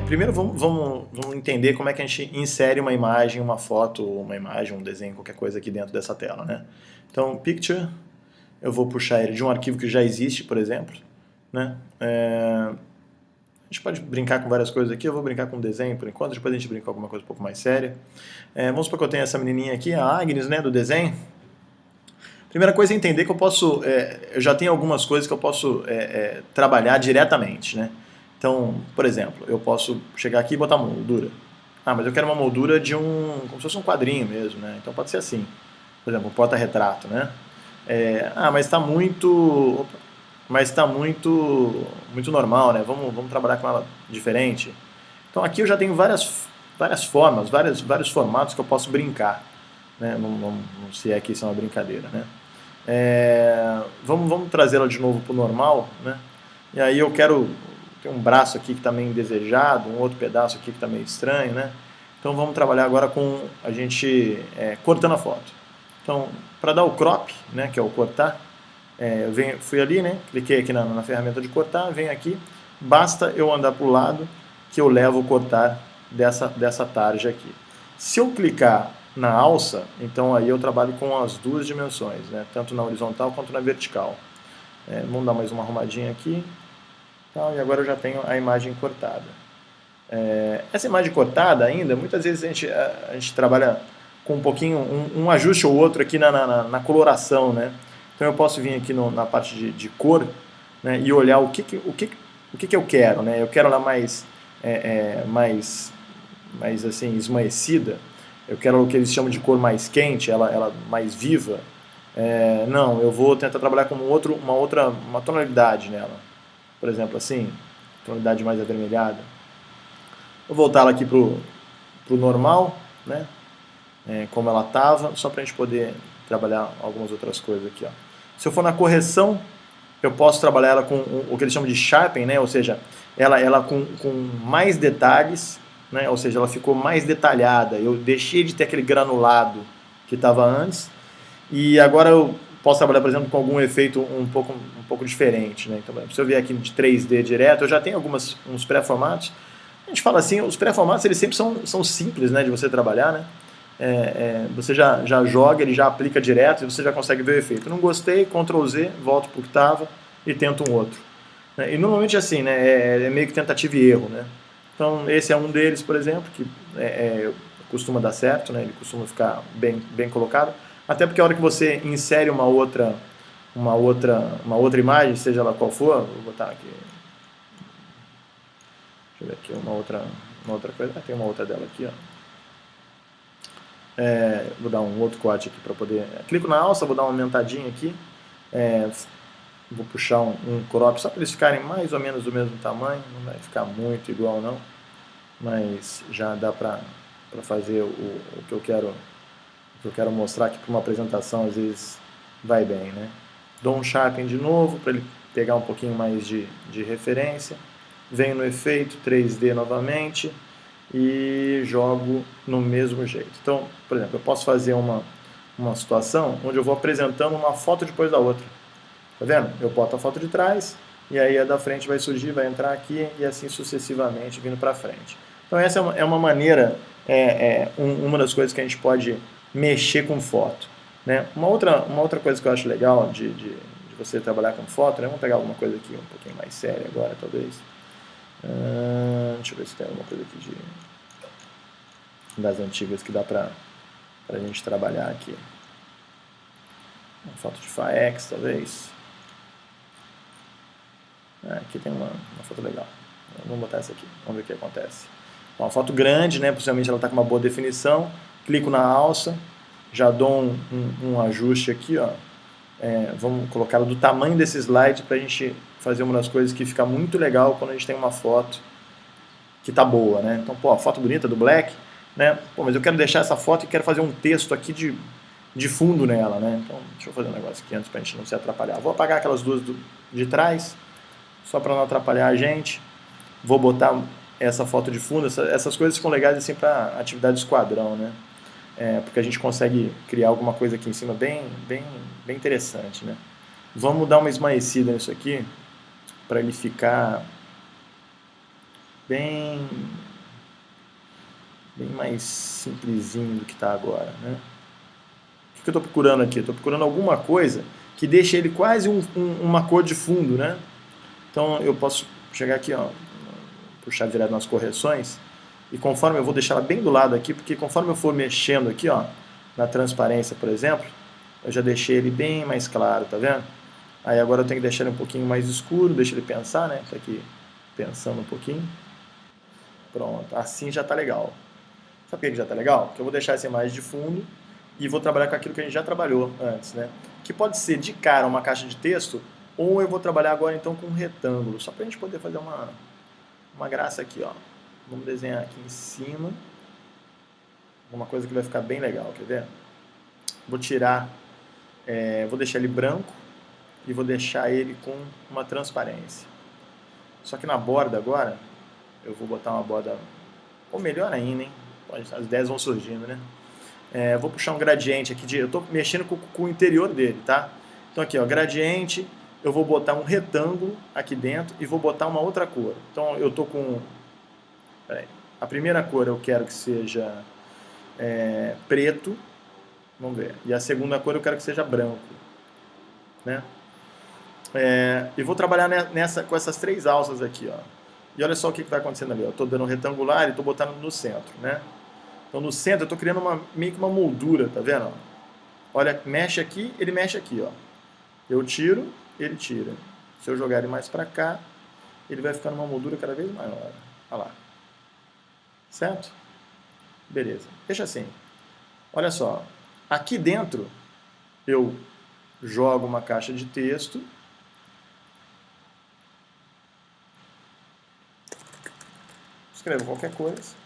primeiro vamos entender como é que a gente insere uma imagem, uma foto, uma imagem, um desenho, qualquer coisa aqui dentro dessa tela, né? Então, Picture, eu vou puxar ele de um arquivo que já existe, por exemplo, né? A gente pode brincar com várias coisas aqui, eu vou brincar com desenho por enquanto, depois a gente brinca com alguma coisa um pouco mais séria. Vamos supor que eu tenho essa menininha aqui, a Agnes, né, do desenho. Primeira coisa é entender que eu já tenho algumas coisas que eu posso trabalhar diretamente, né? Então, por exemplo, eu posso chegar aqui e botar uma moldura. Ah, mas eu quero uma moldura de como se fosse um quadrinho mesmo, né? Então pode ser assim. Por exemplo, um porta-retrato, né? Mas está muito normal, né? Vamos trabalhar com ela diferente. Então aqui eu já tenho várias formas, vários formatos que eu posso brincar, né? Não sei aqui se é uma brincadeira, né? Vamos trazê-la de novo para o normal, né? E aí tem um braço aqui que está meio indesejado, um outro pedaço aqui que está meio estranho, né? Então vamos trabalhar agora com a gente cortando a foto. Então, para dar o crop, né, que é o cortar, fui ali, né, cliquei aqui na ferramenta de cortar, venho aqui, basta eu andar para o lado que eu levo o cortar dessa tarja aqui. Se eu clicar na alça, então aí eu trabalho com as duas dimensões, né, tanto na horizontal quanto na vertical. Vamos dar mais uma arrumadinha aqui. E agora eu já tenho a imagem cortada. Essa imagem cortada ainda, muitas vezes a gente trabalha com um pouquinho, um ajuste ou outro aqui na coloração, né? Então eu posso vir aqui na parte de cor, né, e olhar o que eu quero, né? Eu quero ela mais assim, esmaecida, eu quero o que eles chamam de cor mais quente, ela mais viva. Não, eu vou tentar trabalhar com uma tonalidade nela. Por exemplo, assim, tonalidade mais avermelhada. Vou voltar ela aqui pro normal, né? Como ela estava, só para a gente poder trabalhar algumas outras coisas aqui, ó. Se eu for na correção, eu posso trabalhar ela com o que eles chamam de sharpen, né? Ou seja, ela com mais detalhes, né? Ou seja, ela ficou mais detalhada. Eu deixei de ter aquele granulado que estava antes e agora eu posso trabalhar, por exemplo, com algum efeito um pouco diferente, né? Então, se eu vier aqui de 3D direto, eu já tenho uns pré-formatos. A gente fala assim, os pré-formatos eles sempre são simples, né, de você trabalhar, né? Você já joga, ele já aplica direto e você já consegue ver o efeito. Não gostei, Ctrl Z, volto para o que estava e tento um outro. E normalmente assim, né, é meio que tentativa e erro, né? Então esse é um deles, por exemplo, que costuma dar certo, né? Ele costuma ficar bem colocado. Até porque a hora que você insere uma outra imagem, seja ela qual for, vou botar aqui, deixa eu ver aqui uma outra coisa, tem uma outra dela aqui, ó. Vou dar um outro corte aqui para poder, clico na alça, vou dar uma aumentadinha aqui, vou puxar um crop só para eles ficarem mais ou menos do mesmo tamanho, não vai ficar muito igual não, mas já dá para fazer o que eu quero mostrar aqui para uma apresentação, às vezes vai bem, né? Dou um sharpen de novo para ele pegar um pouquinho mais de referência, venho no efeito 3D novamente e jogo no mesmo jeito. Então, por exemplo, eu posso fazer uma situação onde eu vou apresentando uma foto depois da outra. Tá vendo? Eu boto a foto de trás e aí a da frente vai surgir, vai entrar aqui e assim sucessivamente vindo para frente. Então essa é uma maneira, uma das coisas que a gente pode mexer com foto, né? Uma outra coisa que eu acho legal de você trabalhar com foto, né? Vamos pegar alguma coisa aqui um pouquinho mais séria agora, talvez. Deixa eu ver se tem alguma coisa aqui das antigas que dá pra gente trabalhar aqui. Uma foto de Faex, talvez. Aqui tem uma foto legal. Vamos botar essa aqui, vamos ver o que acontece. Uma foto grande, né? Possivelmente ela está com uma boa definição. Clico na alça, já dou um ajuste aqui, ó. Vamos colocá-la do tamanho desse slide para a gente fazer uma das coisas que fica muito legal quando a gente tem uma foto que tá boa, né? Então, a foto bonita do Black, né? Mas eu quero deixar essa foto e quero fazer um texto aqui de fundo nela, né? Então, deixa eu fazer um negócio aqui antes para a gente não se atrapalhar. Vou apagar aquelas duas de trás, só para não atrapalhar a gente. Vou botar essa foto de fundo, essas coisas ficam legais assim para atividade de esquadrão, né? Porque a gente consegue criar alguma coisa aqui em cima bem interessante, né? Vamos dar uma esmaecida nisso aqui para ele ficar bem, bem mais simplesinho do que está agora, né? O que eu estou procurando aqui? Estou procurando alguma coisa que deixe ele quase uma cor de fundo, né? Então eu posso chegar aqui, ó, puxar direto nas correções, e conforme eu vou deixar ela bem do lado aqui, porque conforme eu for mexendo aqui, ó, na transparência, por exemplo, eu já deixei ele bem mais claro, tá vendo? Aí agora eu tenho que deixar ele um pouquinho mais escuro, deixa ele pensar, né? Tá aqui pensando um pouquinho. Pronto, assim já tá legal. Sabe por que já tá legal? Porque eu vou deixar essa imagem de fundo e vou trabalhar com aquilo que a gente já trabalhou antes, né? Que pode ser de cara uma caixa de texto, ou eu vou trabalhar agora então com um retângulo, só pra gente poder fazer uma graça aqui, ó. Vamos desenhar aqui em cima uma coisa que vai ficar bem legal, quer ver? Vou tirar, vou deixar ele branco e vou deixar ele com uma transparência. Só que na borda agora, eu vou botar uma borda, ou melhor ainda, hein? As ideias vão surgindo, né? Vou puxar um gradiente aqui, eu estou mexendo com o interior dele, tá? Então aqui, ó, gradiente, eu vou botar um retângulo aqui dentro e vou botar uma outra cor. Então eu estou com... Peraí, a primeira cor eu quero que seja preto, vamos ver, e a segunda cor eu quero que seja branco, né? E vou trabalhar com essas três alças aqui, ó. E olha só o que vai acontecendo ali, ó. Eu estou dando um retangular e estou botando no centro, né? Então no centro eu estou criando meio que uma moldura, tá vendo? Olha, mexe aqui, ele mexe aqui, ó. Eu tiro, ele tira. Se eu jogar ele mais para cá, ele vai ficar numa moldura cada vez maior. Olha lá. Certo? Beleza. Deixa assim. Olha só. Aqui dentro eu jogo uma caixa de texto. Escrevo qualquer coisa.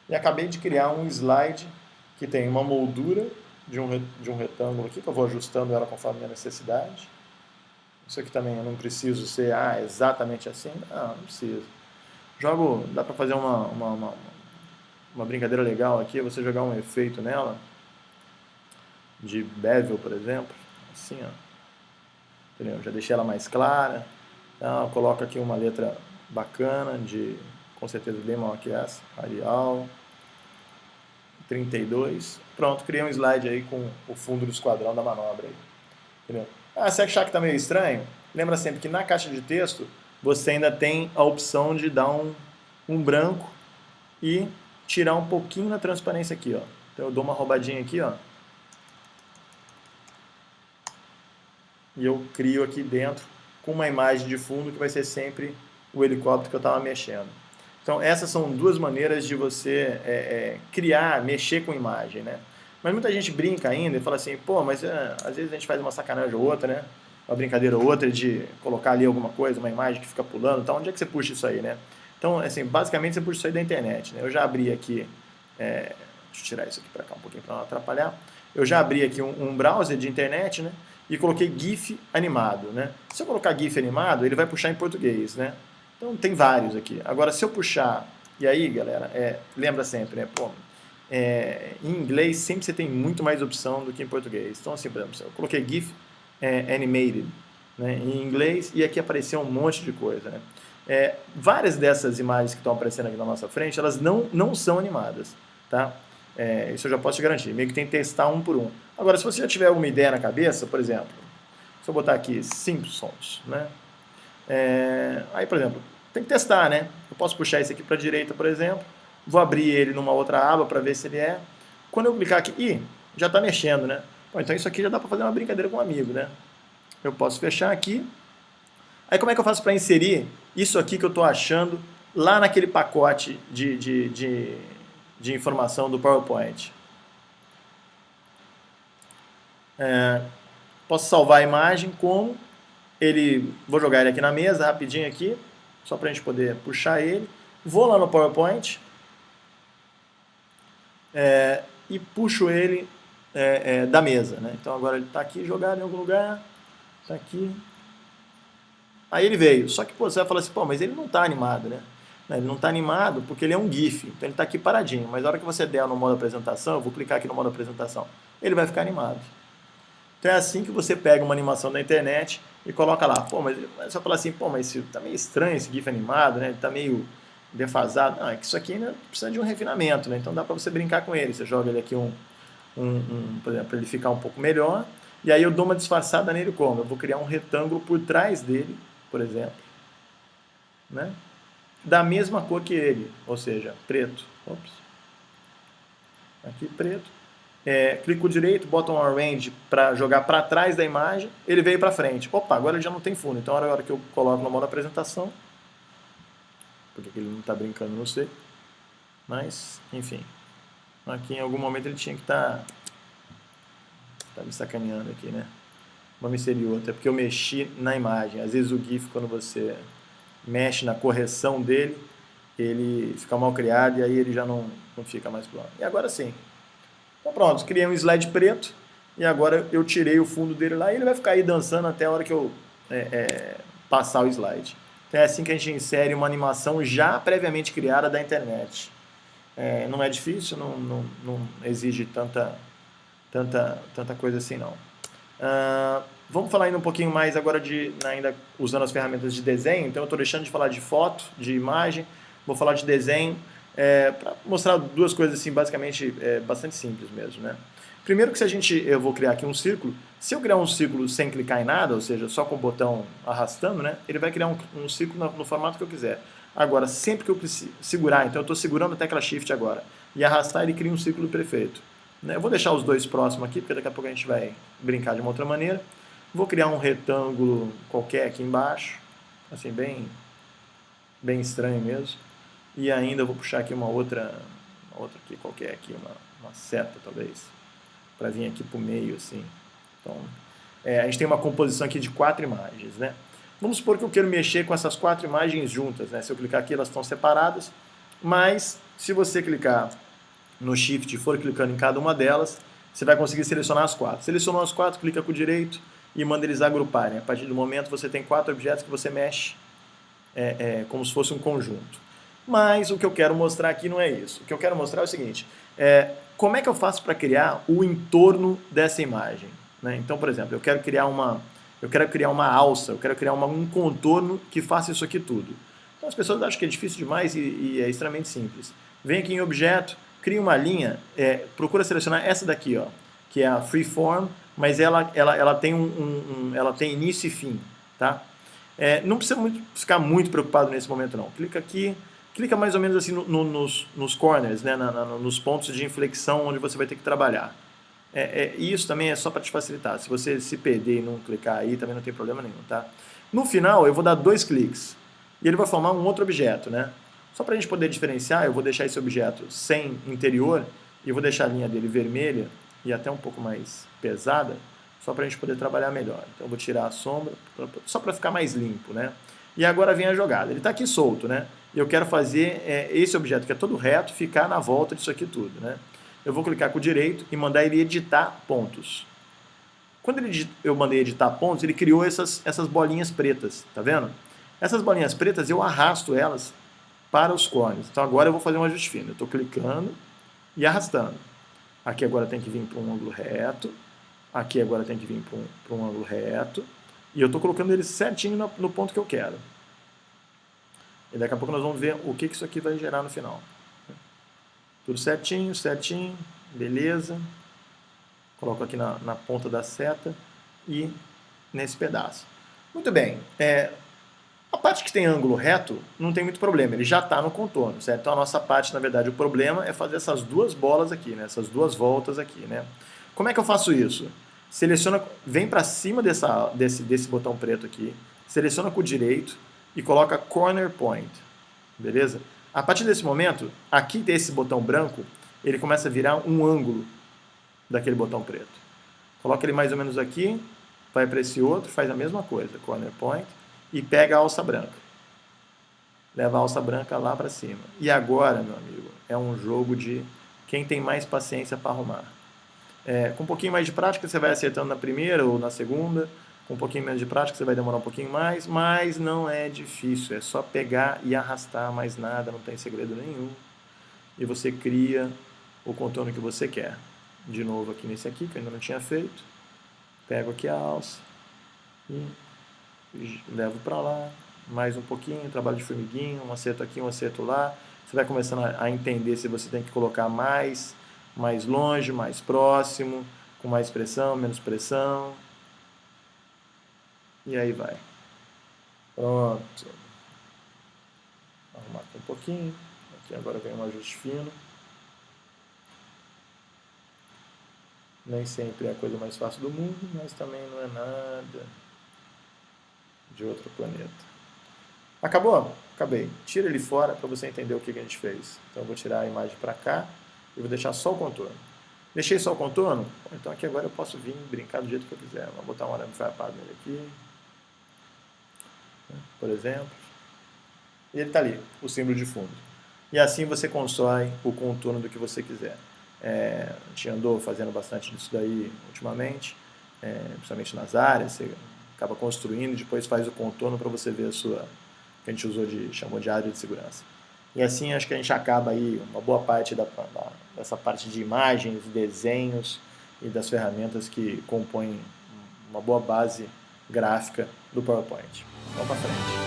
E acabei de criar um slide que tem uma moldura de um retângulo aqui, que eu vou ajustando ela conforme a minha necessidade. Isso aqui também eu não preciso ser exatamente assim. Não preciso. Dá para fazer uma brincadeira legal aqui, você jogar um efeito nela, de bevel, por exemplo, assim, ó. Entendeu? Já deixei ela mais clara. Então, eu coloco aqui uma letra bacana, com certeza bem maior que essa, Arial 32. Pronto, criei um slide aí com o fundo do esquadrão da manobra aí. Entendeu? Se achar que está meio estranho, lembra sempre que na caixa de texto você ainda tem a opção de dar um branco e tirar um pouquinho na transparência aqui, ó. Então eu dou uma roubadinha aqui, ó. E eu crio aqui dentro com uma imagem de fundo que vai ser sempre o helicóptero que eu estava mexendo. Então essas são duas maneiras de você mexer com imagem, né? Mas muita gente brinca ainda e fala assim, pô, mas às vezes a gente faz uma sacanagem ou outra, né? Uma brincadeira ou outra de colocar ali alguma coisa, uma imagem que fica pulando, então onde é que você puxa isso aí, né? Então, assim, basicamente você puxa isso aí da internet, né? Eu já abri aqui, deixa eu tirar isso aqui para cá um pouquinho para não atrapalhar. Eu já abri aqui um browser de internet, né? E coloquei GIF animado, né? Se eu colocar GIF animado, ele vai puxar em português, né? Então tem vários aqui. Agora, se eu puxar, e aí, galera, lembra sempre, né? Pô, em inglês sempre você tem muito mais opção do que em português. Então, assim, por exemplo, eu coloquei GIF animated, né, em inglês, e aqui apareceu um monte de coisa, né? Várias dessas imagens que estão aparecendo aqui na nossa frente, elas não são animadas, tá? Isso eu já posso te garantir, meio que tem que testar um por um. Agora, se você já tiver alguma ideia na cabeça, por exemplo, se eu botar aqui Simpsons, né? Aí, por exemplo, tem que testar, né? Eu posso puxar esse aqui para a direita, por exemplo, vou abrir ele numa outra aba para ver se ele é. Quando eu clicar aqui, já está mexendo, né? Bom, então isso aqui já dá para fazer uma brincadeira com um amigo, né? Eu posso fechar aqui. Aí como é que eu faço para inserir isso aqui que eu estou achando lá naquele pacote de informação do PowerPoint? Posso salvar a imagem como vou jogar ele aqui na mesa, rapidinho aqui, só para a gente poder puxar ele. Vou lá no PowerPoint e puxo ele da mesa, né? Então agora ele está aqui jogado em algum lugar, está aqui. Aí ele veio, só que pô, você vai falar assim, pô, mas ele não está animado, né? Ele não está animado porque ele é um GIF, então ele está aqui paradinho, mas na hora que você der no modo apresentação, eu vou clicar aqui no modo apresentação, ele vai ficar animado. Então é assim que você pega uma animação da internet e coloca lá. Pô, mas você vai falar assim, pô, mas está meio estranho esse GIF animado, né? Ele está meio defasado. Não, é que isso aqui ainda precisa de um refinamento, né? Então dá para você brincar com ele. Você joga ele aqui por exemplo, para ele ficar um pouco melhor. E aí eu dou uma disfarçada nele como? Eu vou criar um retângulo por trás dele, por exemplo, né? Da mesma cor que ele, ou seja, preto. Ops. Aqui preto. Clico direito, bottom arrange para jogar para trás da imagem, ele veio para frente. Opa, agora ele já não tem fundo. Então, a hora que eu coloco no modo apresentação, porque ele não está brincando, não sei. Mas, enfim. Aqui em algum momento ele tinha que estar me sacaneando aqui, né? Uma misteriosa, porque eu mexi na imagem. Às vezes o GIF, quando você mexe na correção dele, ele fica mal criado e aí ele já não fica mais plano. E agora sim. Então pronto, criei um slide preto e agora eu tirei o fundo dele lá e ele vai ficar aí dançando até a hora que eu passar o slide. Então é assim que a gente insere uma animação já previamente criada da internet. Não é difícil, não exige tanta coisa assim não. Vamos falar ainda um pouquinho mais agora ainda usando as ferramentas de desenho. Então eu estou deixando de falar de foto, de imagem, vou falar de desenho. Para mostrar duas coisas assim, basicamente bastante simples mesmo, né? Primeiro que eu vou criar aqui um círculo, se eu criar um círculo sem clicar em nada, ou seja, só com o botão arrastando, né? Ele vai criar um círculo no formato que eu quiser. Agora, sempre que eu segurar, então eu estou segurando a tecla Shift agora, e arrastar, ele cria um círculo perfeito. Eu vou deixar os dois próximos aqui, porque daqui a pouco a gente vai brincar de uma outra maneira. Vou criar um retângulo qualquer aqui embaixo, assim, bem estranho mesmo. E ainda vou puxar aqui uma outra aqui qualquer, aqui, uma seta talvez, para vir aqui para o meio, assim. Então, a gente tem uma composição aqui de 4 imagens, né? Vamos supor que eu quero mexer com essas 4 imagens juntas, né? Se eu clicar aqui, elas estão separadas, mas se você clicar no Shift e for clicando em cada uma delas, você vai conseguir selecionar as 4. Selecionou as 4, clica com o direito e manda eles agruparem. A partir do momento você tem 4 objetos que você mexe como se fosse um conjunto. Mas o que eu quero mostrar aqui não é isso. O que eu quero mostrar é o seguinte, como é que eu faço para criar o entorno dessa imagem? Né? Então, por exemplo, eu quero criar uma alça, eu quero criar um contorno que faça isso aqui tudo. Então as pessoas acham que é difícil demais e é extremamente simples. Vem aqui em objeto, cria uma linha, procura selecionar essa daqui, ó, que é a freeform, mas ela tem início e fim. Tá? Não precisa ficar muito preocupado nesse momento não. Clica aqui, clica mais ou menos assim nos corners, né, nos pontos de inflexão onde você vai ter que trabalhar. E isso também é só para te facilitar. Se você se perder e não clicar aí, também não tem problema nenhum. Tá? No final, eu vou dar 2 cliques e ele vai formar um outro objeto. Né? Só para a gente poder diferenciar, eu vou deixar esse objeto sem interior e vou deixar a linha dele vermelha e até um pouco mais pesada, só para a gente poder trabalhar melhor. Então eu vou tirar a sombra, só para ficar mais limpo. Né? E agora vem a jogada. Ele está aqui solto, né? E eu quero fazer esse objeto, que é todo reto, ficar na volta disso aqui tudo, né? Eu vou clicar com o direito e mandar ele editar pontos. Quando eu mandei editar pontos, ele criou essas bolinhas pretas, tá vendo? Essas bolinhas pretas, eu arrasto elas para os corners. Então agora eu vou fazer um ajuste fino. Eu estou clicando e arrastando. Aqui agora tem que vir para um ângulo reto. Aqui agora tem que vir para um ângulo reto. E eu estou colocando eles certinho no ponto que eu quero. E daqui a pouco nós vamos ver o que isso aqui vai gerar no final. Tudo certinho, beleza. Coloco aqui na ponta da seta e nesse pedaço. Muito bem. A parte que tem ângulo reto não tem muito problema, ele já está no contorno, certo? Então a nossa parte, na verdade, o problema é fazer essas 2 bolas aqui, né? Essas 2 voltas aqui, né? Como é que eu faço isso? Seleciona, vem para cima desse botão preto aqui, seleciona com o direito e coloca Corner Point, beleza? A partir desse momento, aqui desse botão branco, ele começa a virar um ângulo daquele botão preto. Coloca ele mais ou menos aqui, vai para esse outro, faz a mesma coisa, Corner Point, e pega a alça branca. Leva a alça branca lá para cima. E agora, meu amigo, é um jogo de quem tem mais paciência para arrumar. Com um pouquinho mais de prática, você vai acertando na primeira ou na segunda. Com um pouquinho menos de prática, você vai demorar um pouquinho mais, mas não é difícil. É só pegar e arrastar, mais nada, não tem segredo nenhum. E você cria o contorno que você quer. De novo aqui nesse aqui, que eu ainda não tinha feito. Pego aqui a alça e levo para lá, mais um pouquinho, trabalho de formiguinha, um acerto aqui, um acerto lá. Você vai começando a entender se você tem que colocar mais longe, mais próximo, com mais pressão, menos pressão. E aí vai. Pronto. Arrumar aqui um pouquinho. Aqui agora vem um ajuste fino. Nem sempre é a coisa mais fácil do mundo, mas também não é nada de outro planeta. Acabou? Acabei. Tira ele fora para você entender o que a gente fez. Então eu vou tirar a imagem para cá e vou deixar só o contorno. Deixei só o contorno? Então aqui agora eu posso vir brincar do jeito que eu quiser. Vou botar um arame farpado nele aqui, por exemplo. E ele está ali, o símbolo de fundo. E assim você constrói o contorno do que você quiser. A gente andou fazendo bastante disso daí ultimamente, principalmente nas áreas. Você acaba construindo e depois faz o contorno para você ver a sua, que a gente chamou de área de segurança. E assim acho que a gente acaba aí uma boa parte dessa parte de imagens, desenhos e das ferramentas que compõem uma boa base gráfica do PowerPoint. Vamos para frente.